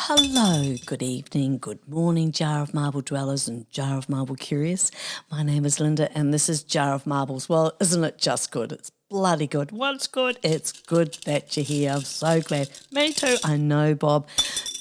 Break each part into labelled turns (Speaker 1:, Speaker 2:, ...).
Speaker 1: Hello, good evening, good morning, Jar of Marble dwellers and Jar of Marble curious. My name is Linda and this is Jar of Marbles. Well, isn't it just good? It's bloody good. What's good? It's good that you're here. I'm so glad. Me too. I know, Bob.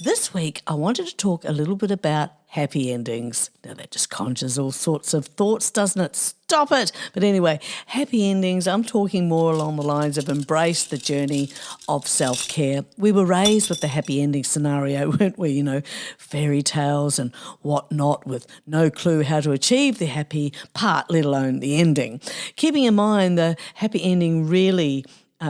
Speaker 1: This week I wanted to talk a little bit about happy endings. Now that just conjures all sorts of thoughts, doesn't it? Stop it! But anyway, happy endings, I'm talking more along the lines of embrace the journey of self-care. We were raised with the happy ending scenario, weren't we? You know, fairy tales and whatnot with no clue how to achieve the happy part, let alone the ending. Keeping in mind the happy ending really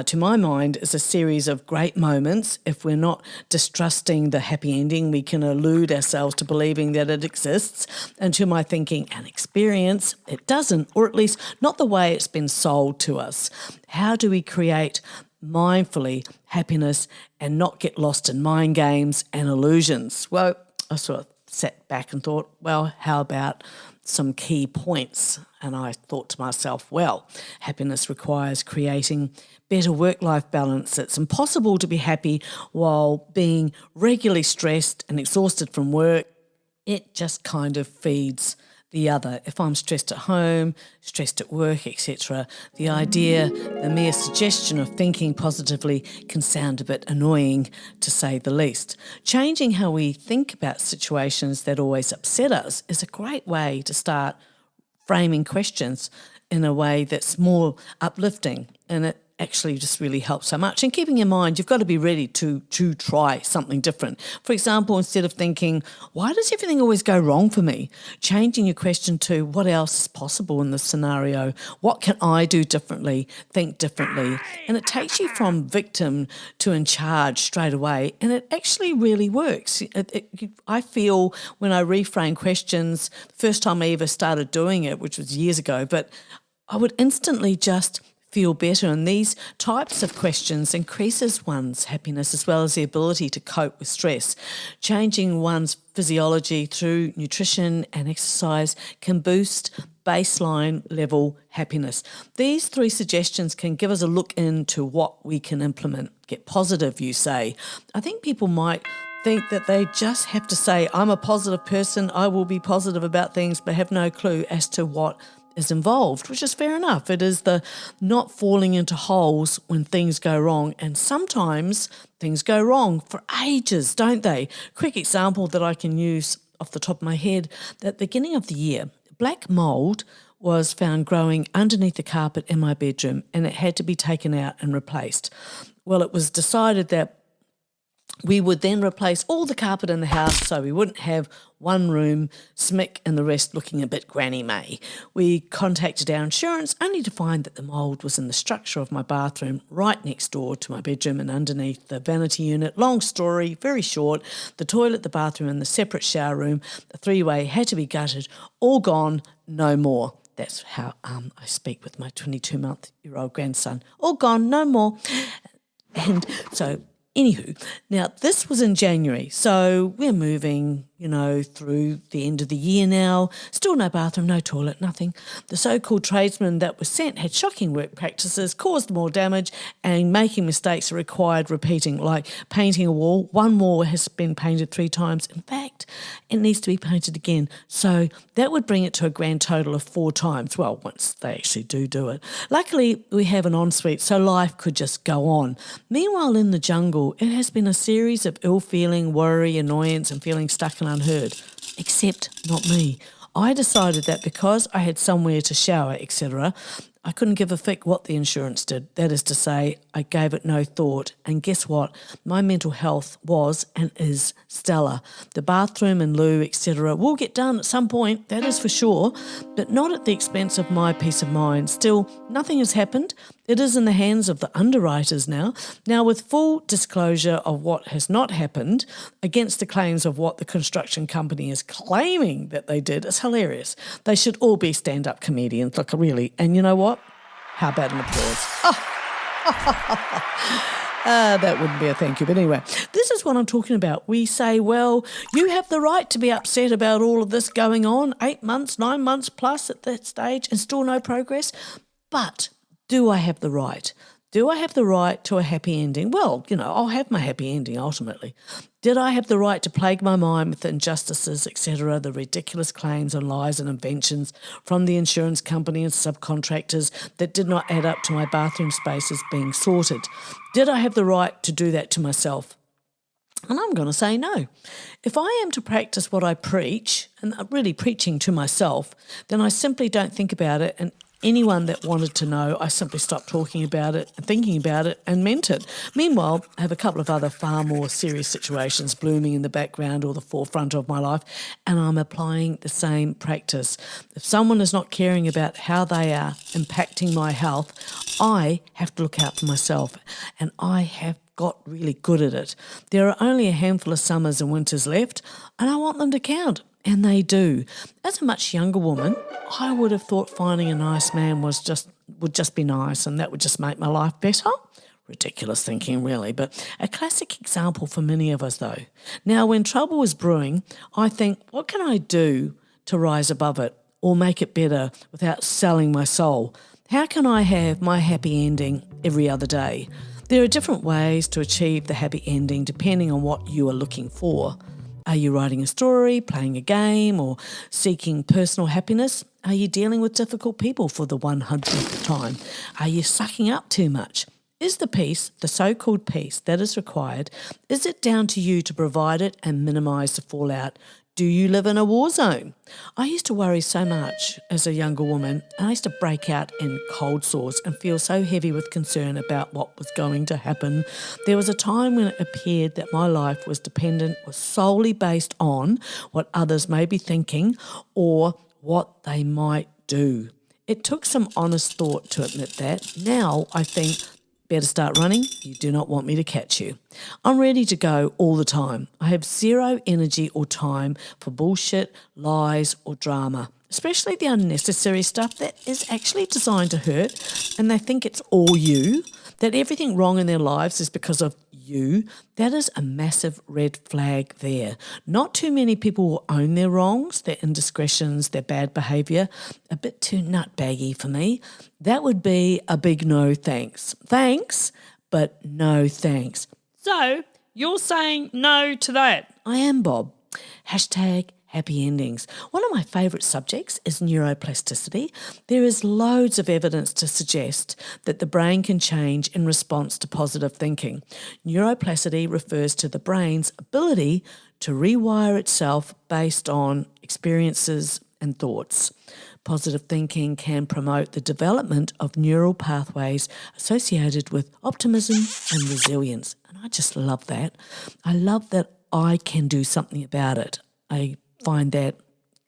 Speaker 1: to my mind, is a series of great moments. If we're not distrusting the happy ending, we can elude ourselves to believing that it exists. And to my thinking and experience, it doesn't, or at least not the way it's been sold to us. How do we create mindfully happiness and not get lost in mind games and illusions? Well, I sort of sat back and thought, well, how about some key points? And I thought to myself, well, happiness requires creating better work-life balance. It's impossible to be happy while being regularly stressed and exhausted from work. It just kind of feeds the other. If I'm stressed at home, stressed at work, etc., the idea, the mere suggestion of thinking positively can sound a bit annoying, to say the least. Changing how we think about situations that always upset us is a great way to start framing questions in a way that's more uplifting, and it actually just really helps so much. And keeping in mind, you've got to be ready to try something different. For example, instead of thinking, why does everything always go wrong for me? Changing your question to, what else is possible in this scenario? What can I do differently, think differently? And it takes you from victim to in charge straight away, and it actually really works. I feel when I reframe questions, the first time I ever started doing it, which was years ago, but I would instantly just feel better, and these types of questions increases one's happiness as well as the ability to cope with stress. Changing one's physiology through nutrition and exercise can boost baseline level happiness. These three suggestions can give us a look into what we can implement. Get positive, you say. I think people might think that they just have to say, I'm a positive person, I will be positive about things, but have no clue as to what is involved, which is fair enough. It is the not falling into holes when things go wrong, and sometimes things go wrong for ages, don't they? Quick example that I can use off the top of my head, at the beginning of the year, black mould was found growing underneath the carpet in my bedroom, and it had to be taken out and replaced. Well, it was decided that we would then replace all the carpet in the house so we wouldn't have one room smick and the rest looking a bit Granny May. We contacted our insurance only to find that the mould was in the structure of my bathroom right next door to my bedroom and underneath the vanity unit. Long story, very short, the toilet, the bathroom and the separate shower room, the three-way had to be gutted, all gone, no more. That's how I speak with my 22-month-year-old grandson. All gone, no more. And so anywho, now this was in January, so we're moving, through the end of the year now. Still no bathroom, no toilet, nothing. The so-called tradesmen that were sent had shocking work practices, caused more damage, and making mistakes required repeating, like painting a wall. One wall has been painted 3 times. In fact, it needs to be painted again. So that would bring it to a grand total of 4 times. Well, once they actually do it. Luckily, we have an ensuite, so life could just go on. Meanwhile, in the jungle, it has been a series of ill-feeling, worry, annoyance, and feeling stuck and unheard. Except not me. I decided that because I had somewhere to shower, etc., I couldn't give a fick what the insurance did. That is to say, I gave it no thought. And guess what? My mental health was and is stellar. The bathroom and loo, etc., will get done at some point, that is for sure, but not at the expense of my peace of mind. Still, nothing has happened. It is in the hands of the underwriters now. Now, with full disclosure of what has not happened against the claims of what the construction company is claiming that they did, it's hilarious. They should all be stand-up comedians, like really. And you know what? How about an applause? That wouldn't be a thank you. But anyway, this is what I'm talking about. We say, well, you have the right to be upset about all of this going on, 8 months, 9 months plus at that stage, and still no progress. But do I have the right? Do I have the right to a happy ending? Well, I'll have my happy ending ultimately. Did I have the right to plague my mind with injustices, etc., the ridiculous claims and lies and inventions from the insurance company and subcontractors that did not add up to my bathroom spaces being sorted? Did I have the right to do that to myself? And I'm going to say no. If I am to practice what I preach, and I'm really preaching to myself, then I simply don't think about it, and anyone that wanted to know, I simply stopped talking about it, thinking about it, and meant it. Meanwhile, I have a couple of other far more serious situations blooming in the background or the forefront of my life, and I'm applying the same practice. If someone is not caring about how they are impacting my health, I have to look out for myself, and I have got really good at it. There are only a handful of summers and winters left, and I want them to count, and they do. As a much younger woman, I would have thought finding a nice man would just be nice, and that would just make my life better. Ridiculous thinking, really, but a classic example for many of us, though. Now, when trouble is brewing, I think, what can I do to rise above it or make it better without selling my soul? How can I have my happy ending every other day? There are different ways to achieve the happy ending depending on what you are looking for. Are you writing a story, playing a game, or seeking personal happiness? Are you dealing with difficult people for the 100th time? Are you sucking up too much? Is the peace, the so-called peace that is required, is it down to you to provide it and minimise the fallout? Do you live in a war zone? I used to worry so much as a younger woman, and I used to break out in cold sores and feel so heavy with concern about what was going to happen. There was a time when it appeared that my life was solely based on what others may be thinking or what they might do. It took some honest thought to admit that. Now I think, better start running, you do not want me to catch you. I'm ready to go all the time. I have zero energy or time for bullshit, lies or drama, especially the unnecessary stuff that is actually designed to hurt, and they think it's all you, that everything wrong in their lives is because of you. That is a massive red flag there. Not too many people will own their wrongs, their indiscretions, their bad behaviour. A bit too nutbaggy for me. That would be a big no thanks. Thanks, but no thanks.
Speaker 2: So, you're saying no to that?
Speaker 1: I am, Bob. Hashtag happy endings. One of my favourite subjects is neuroplasticity. There is loads of evidence to suggest that the brain can change in response to positive thinking. Neuroplasticity refers to the brain's ability to rewire itself based on experiences and thoughts. Positive thinking can promote the development of neural pathways associated with optimism and resilience. And I just love that. I love that I can do something about it. I find that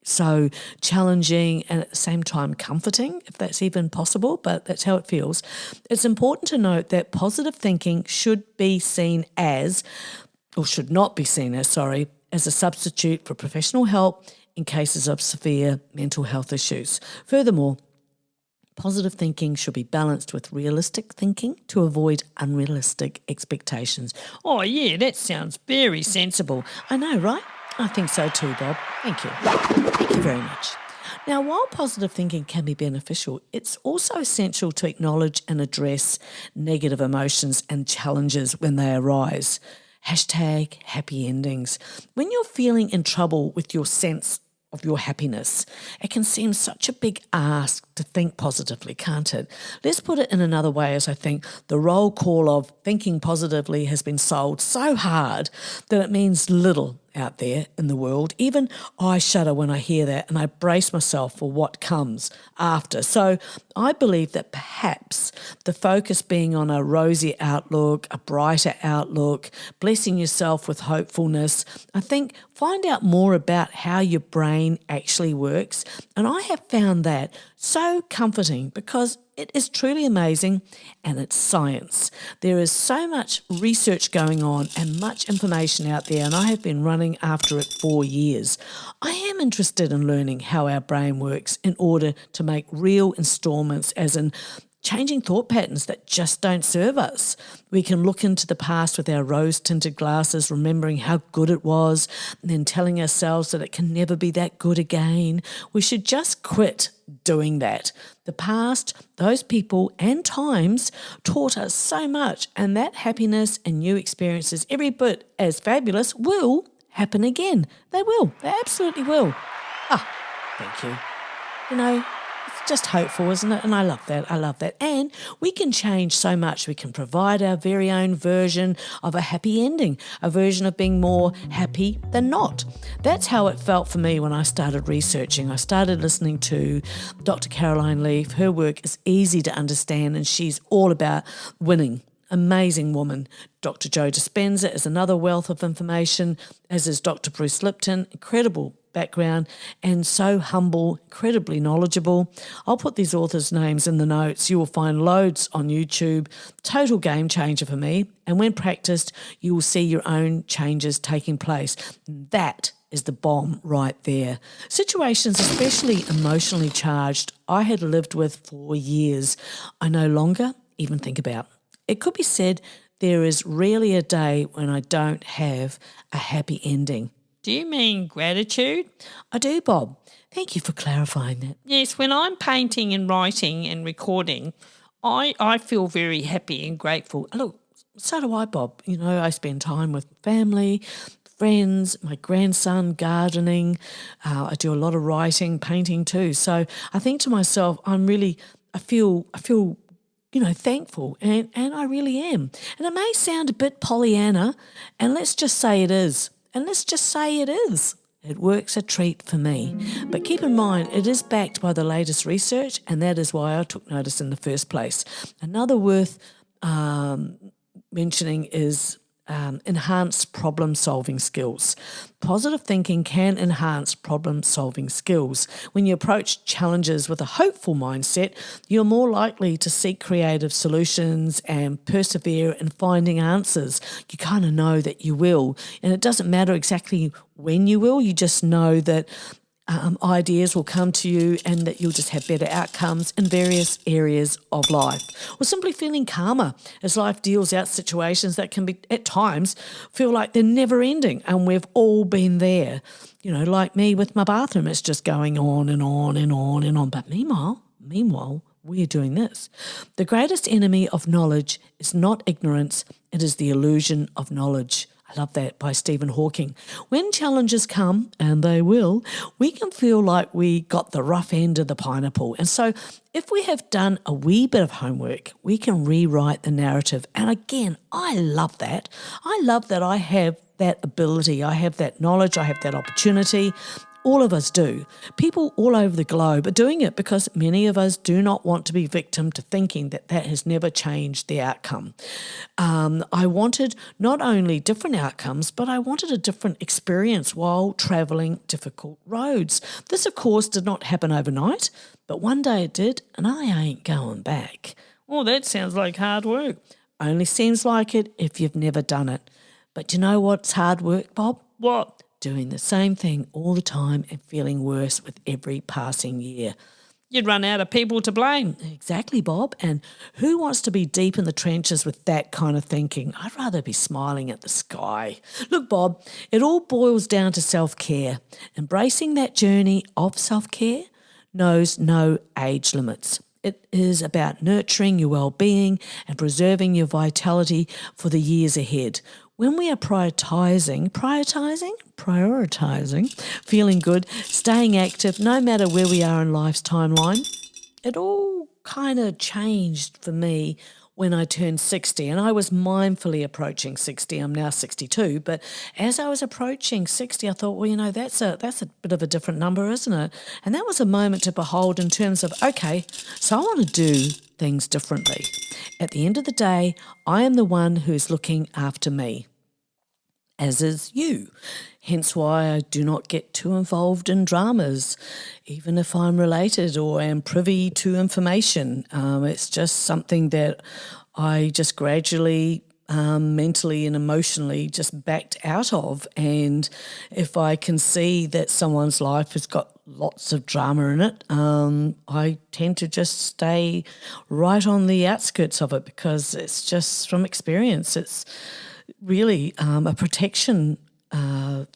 Speaker 1: so challenging and at the same time comforting, if that's even possible, but that's how it feels. It's important to note that positive thinking should not be seen as, as a substitute for professional help in cases of severe mental health issues. Furthermore, positive thinking should be balanced with realistic thinking to avoid unrealistic expectations.
Speaker 2: Oh yeah, that sounds very sensible.
Speaker 1: I know, right? I think so too, Bob. Thank you. Thank you very much. Now, while positive thinking can be beneficial, it's also essential to acknowledge and address negative emotions and challenges when they arise. Hashtag happy endings. When you're feeling in trouble with your sense of your happiness, it can seem such a big ask to think positively, can't it? Let's put it in another way, as I think the roll call of thinking positively has been sold so hard that it means little out there in the world. Even I shudder when I hear that, and I brace myself for what comes after. So I believe that perhaps the focus being on a rosy outlook, a brighter outlook, blessing yourself with hopefulness, I think find out more about how your brain actually works. And I have found that so comforting because it is truly amazing and it's science. There is so much research going on and much information out there, and I have been running after it for years. I am interested in learning how our brain works in order to make real installments, as in changing thought patterns that just don't serve us. We can look into the past with our rose-tinted glasses, remembering how good it was, and then telling ourselves that it can never be that good again. We should just quit doing that. The past, those people and times taught us so much, and that happiness and new experiences, every bit as fabulous, will happen again. They will. They absolutely will. Ah, thank you. You know, it's just hopeful, isn't it? And I love that. I love that. And we can change so much. We can provide our very own version of a happy ending, a version of being more happy than not. That's how it felt for me when I started researching. I started listening to Dr. Caroline Leaf. Her work is easy to understand, and she's all about winning. Amazing woman. Dr. Joe Dispenza is another wealth of information, as is Dr. Bruce Lipton. Incredible background and so humble, incredibly knowledgeable. I'll put these authors' names in the notes. You will find loads on YouTube. Total game changer for me. And when practiced, you will see your own changes taking place. That is the bomb right there. Situations, especially emotionally charged, I had lived with for years, I no longer even think about. It could be said there is rarely a day when I don't have a happy ending.
Speaker 2: Do you mean gratitude?
Speaker 1: I do, Bob. Thank you for clarifying that.
Speaker 2: Yes, when I'm painting and writing and recording, I feel very happy and grateful.
Speaker 1: Look, so do I, Bob. You know, I spend time with family, friends, my grandson, gardening. I do a lot of writing, painting too. So I think to myself, I feel thankful, and I really am. And it may sound a bit Pollyanna, and let's just say it is. It works a treat for me. But keep in mind, it is backed by the latest research, and that is why I took notice in the first place. Another worth mentioning is enhanced problem-solving skills. Positive thinking can enhance problem-solving skills. When you approach challenges with a hopeful mindset, you're more likely to seek creative solutions and persevere in finding answers. You kind of know that you will, and it doesn't matter exactly when you will. You just know that ideas will come to you and that you'll just have better outcomes in various areas of life. Or simply feeling calmer as life deals out situations that can be, at times, feel like they're never ending, and we've all been there. You know, like me with my bathroom, it's just going on and on and on and on. But meanwhile, we're doing this. The greatest enemy of knowledge is not ignorance, it is the illusion of knowledge. I love that, by Stephen Hawking. When challenges come, and they will, we can feel like we got the rough end of the pineapple. And so if we have done a wee bit of homework, we can rewrite the narrative. And again, I love that. I love that I have that ability. I have that knowledge. I have that opportunity. All of us do. People all over the globe are doing it because many of us do not want to be victim to thinking that has never changed the outcome. I wanted not only different outcomes, but I wanted a different experience while travelling difficult roads. This, of course, did not happen overnight, but one day it did, and I ain't going back.
Speaker 2: Oh, that sounds like hard work.
Speaker 1: Only seems like it if you've never done it. But you know what's hard work, Bob?
Speaker 2: What?
Speaker 1: Doing the same thing all the time and feeling worse with every passing year.
Speaker 2: You'd run out of people to blame.
Speaker 1: Exactly, Bob. And who wants to be deep in the trenches with that kind of thinking? I'd rather be smiling at the sky. Look, Bob, it all boils down to self-care. Embracing that journey of self-care knows no age limits. It is about nurturing your well-being and preserving your vitality for the years ahead. When we are prioritizing, feeling good, staying active, no matter where we are in life's timeline, it all kind of changed for me when I turned 60, and I was mindfully approaching 60. I'm now 62, but as I was approaching 60, I thought, well, you know, that's a bit of a different number, isn't it? And that was a moment to behold in terms of, okay, so I want to do things differently. At the end of the day, I am the one who is looking after me, as is you. Hence why I do not get too involved in dramas, even if I'm related or am privy to information. It's just something that I just gradually mentally and emotionally just backed out of. And if I can see that someone's life has got lots of drama in it. I tend to just stay right on the outskirts of it because it's just from experience. It's really a protection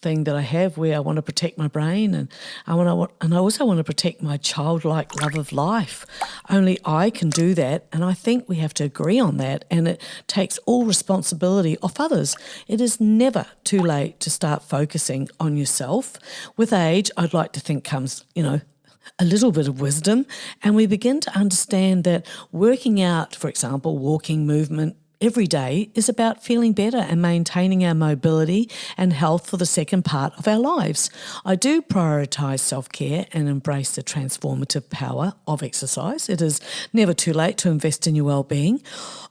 Speaker 1: thing that I have where I want to protect my brain and I also want to protect my childlike love of life. Only I can do that, and I think we have to agree on that, and it takes all responsibility off others. It is never too late to start focusing on yourself. With age, I'd like to think comes, a little bit of wisdom, and we begin to understand that working out, for example, walking, movement, every day is about feeling better and maintaining our mobility and health for the second part of our lives. I do prioritise self-care and embrace the transformative power of exercise. It is never too late to invest in your well-being.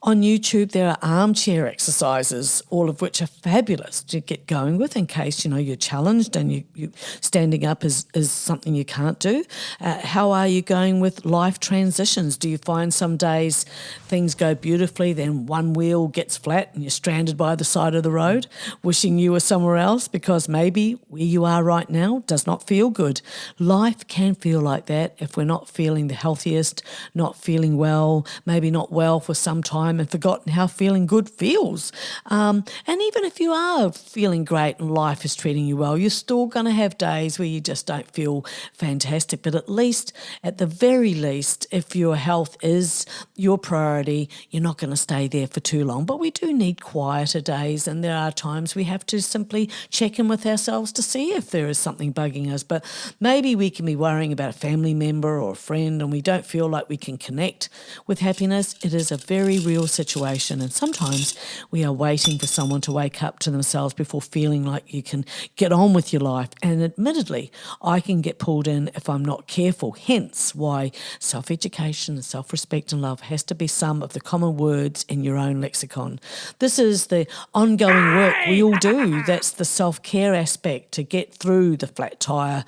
Speaker 1: On YouTube, there are armchair exercises, all of which are fabulous to get going with in case, you're challenged and you standing up is something you can't do. How are you going with life transitions? Do you find some days things go beautifully, then one wheel gets flat and you're stranded by the side of the road, wishing you were somewhere else because maybe where you are right now does not feel good? Life can feel like that if we're not feeling the healthiest, not feeling well, maybe not well for some time and forgotten how feeling good feels. And even if you are feeling great and life is treating you well, you're still going to have days where you just don't feel fantastic. But at the very least, if your health is your priority, you're not going to stay there for too long. But we do need quieter days, and there are times we have to simply check in with ourselves to see if there is something bugging us. But maybe we can be worrying about a family member or a friend and we don't feel like we can connect with happiness. It is a very real situation, and sometimes we are waiting for someone to wake up to themselves before feeling like you can get on with your life. And admittedly, I can get pulled in if I'm not careful, hence why self-education and self-respect and love has to be some of the common words in your own lexicon. This is the ongoing work we all do. That's the self-care aspect to get through the flat tire,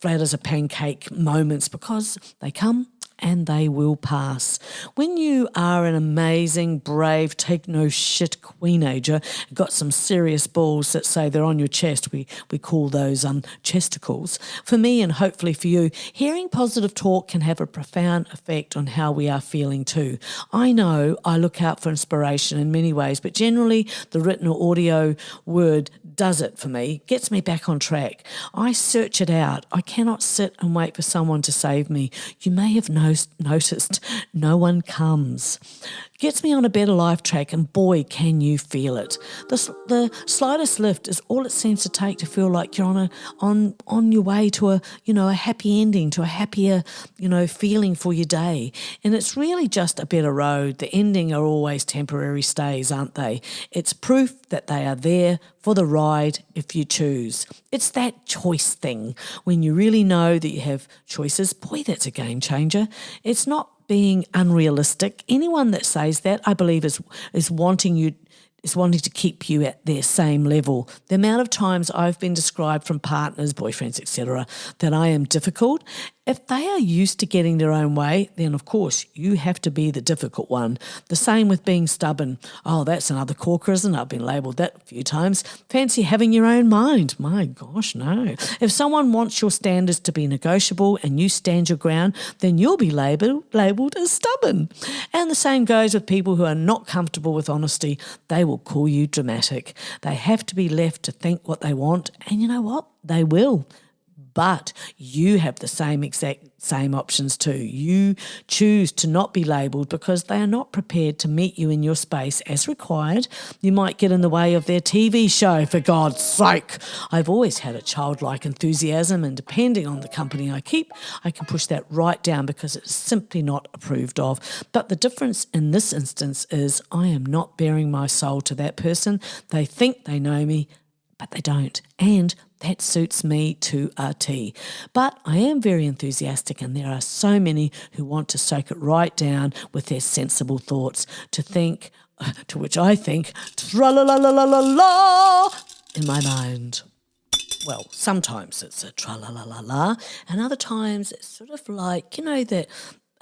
Speaker 1: flat as a pancake moments, because they come and they will pass. When you are an amazing, brave, take no shit queenager, got some serious balls that say they're on your chest, we call those chesticles. For me and hopefully for you, hearing positive talk can have a profound effect on how we are feeling too. I know I look out for inspiration in many ways, but generally the written or audio word does it for me, gets me back on track. I search it out. I cannot sit and wait for someone to save me. You may have noticed no one comes. Gets me on a better life track, and boy, can you feel it. The slightest lift is all it seems to take to feel like you're on your way to a happy ending, to a happier, feeling for your day. And it's really just a better road. The ending are always temporary stays, aren't they? It's proof that they are there for the ride if you choose. It's that choice thing. When you really know that you have choices, boy, that's a game changer. It's not being unrealistic. Anyone that says that, I believe, is wanting to keep you at their same level. The amount of times I've been described from partners, boyfriends, etc., that I am difficult, if they are used to getting their own way, then of course you have to be the difficult one. The same with being stubborn. Oh, that's another corker, isn't it? I've been labelled that a few times. Fancy having your own mind. My gosh, no. If someone wants your standards to be negotiable and you stand your ground, then you'll be labelled as stubborn. And the same goes with people who are not comfortable with honesty. They will call you dramatic. They have to be left to think what they want, and you know what? They will. But you have the same options too. You choose to not be labelled because they are not prepared to meet you in your space as required. You might get in the way of their TV show, for God's sake. I've always had a childlike enthusiasm, and depending on the company I keep, I can push that right down because it's simply not approved of. But the difference in this instance is I am not bearing my soul to that person. They think they know me, but they don't. And that suits me to a T. But I am very enthusiastic, and there are so many who want to soak it right down with their sensible thoughts, to which I think, tra-la-la-la-la-la-la, in my mind. Well, sometimes it's a tra-la-la-la-la, and other times it's sort of like, that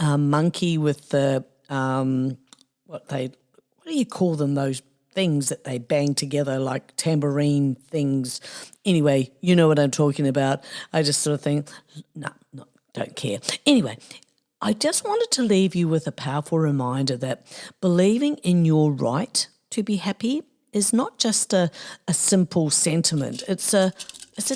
Speaker 1: monkey with the, what do you call them, those things that they bang together like tambourine things. Anyway, you know what I'm talking about. I just sort of think, no, don't care. Anyway, I just wanted to leave you with a powerful reminder that believing in your right to be happy is not just a simple sentiment. It's a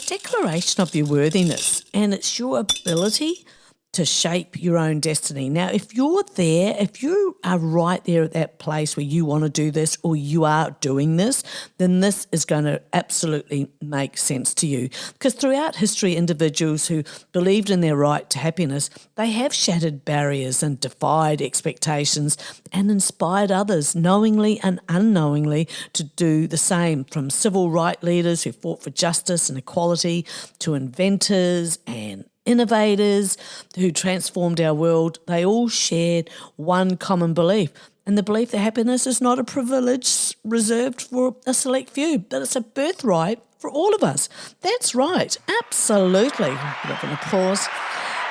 Speaker 1: declaration of your worthiness, and it's your ability to shape your own destiny. Now, if you're there, if you are right there at that place where you want to do this or you are doing this, then this is going to absolutely make sense to you. Because throughout history, individuals who believed in their right to happiness, they have shattered barriers and defied expectations and inspired others knowingly and unknowingly to do the same, from civil rights leaders who fought for justice and equality to inventors and innovators who transformed our world. They all shared one common belief, and the belief that happiness is not a privilege reserved for a select few, but it's a birthright for all of us. That's right, absolutely. A bit of an applause.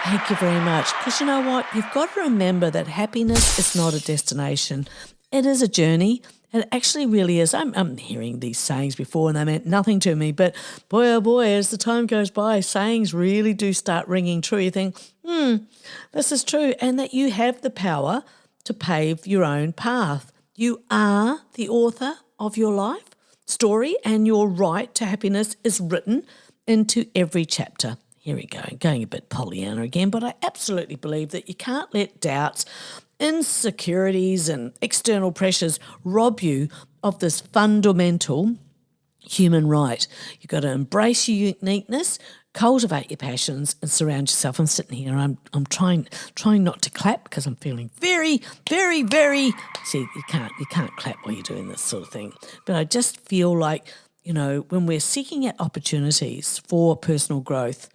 Speaker 1: Thank you very much. Because you know what? You've got to remember that happiness is not a destination. It is a journey. It actually really is. I'm hearing these sayings before and they meant nothing to me, but boy, oh boy, as the time goes by, sayings really do start ringing true. You think, this is true, and that you have the power to pave your own path. You are the author of your life story, and your right to happiness is written into every chapter. Here we go, going a bit Pollyanna again, but I absolutely believe that you can't let doubts, insecurities and external pressures rob you of this fundamental human right. You've got to embrace your uniqueness, cultivate your passions, and surround yourself. I'm sitting here, I'm trying not to clap because I'm feeling very, very, very. See, you can't clap while you're doing this sort of thing. But I just feel like, when we're seeking out opportunities for personal growth,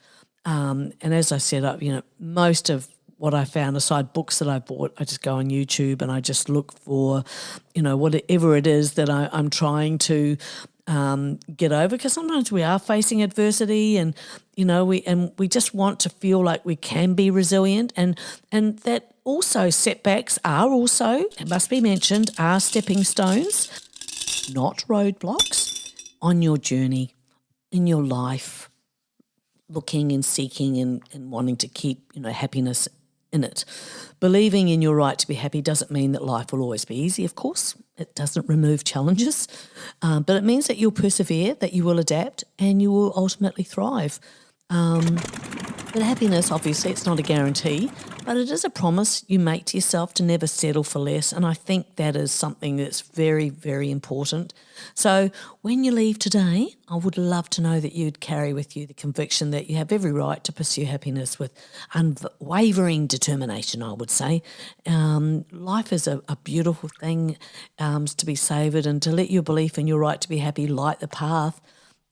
Speaker 1: and as I said, most of what I found, aside books that I bought, I just go on YouTube and I just look for, whatever it is that I'm trying to get over, because sometimes we are facing adversity, and we just want to feel like we can be resilient, and that also setbacks are also, it must be mentioned, are stepping stones, not roadblocks on your journey in your life, looking and seeking and wanting to keep happiness in it. Believing in your right to be happy doesn't mean that life will always be easy, of course. It doesn't remove challenges, but it means that you'll persevere, that you will adapt, and you will ultimately thrive. But happiness, obviously, it's not a guarantee, but it is a promise you make to yourself to never settle for less, and I think that is something that's very, very important. So when you leave today, I would love to know that you'd carry with you the conviction that you have every right to pursue happiness with unwavering determination, I would say. Life is a beautiful thing to be savoured, and to let your belief in your right to be happy light the path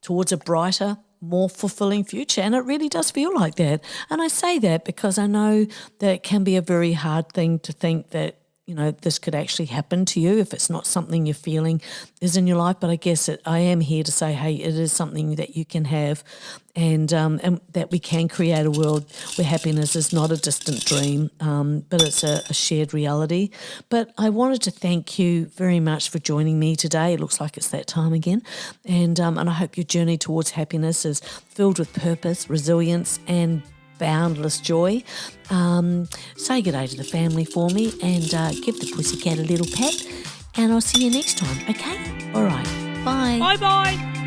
Speaker 1: towards a brighter, more fulfilling future. And it really does feel like that. And I say that because I know that it can be a very hard thing to think that, this could actually happen to you if it's not something you're feeling is in your life. But I guess I am here to say, hey, it is something that you can have, and that we can create a world where happiness is not a distant dream, but it's a shared reality. But I wanted to thank you very much for joining me today. It looks like it's that time again. And I hope your journey towards happiness is filled with purpose, resilience, and boundless joy. Say good day to the family for me, and give the pussycat a little pat, and I'll see you next time, okay? All right, bye.
Speaker 2: Bye-bye.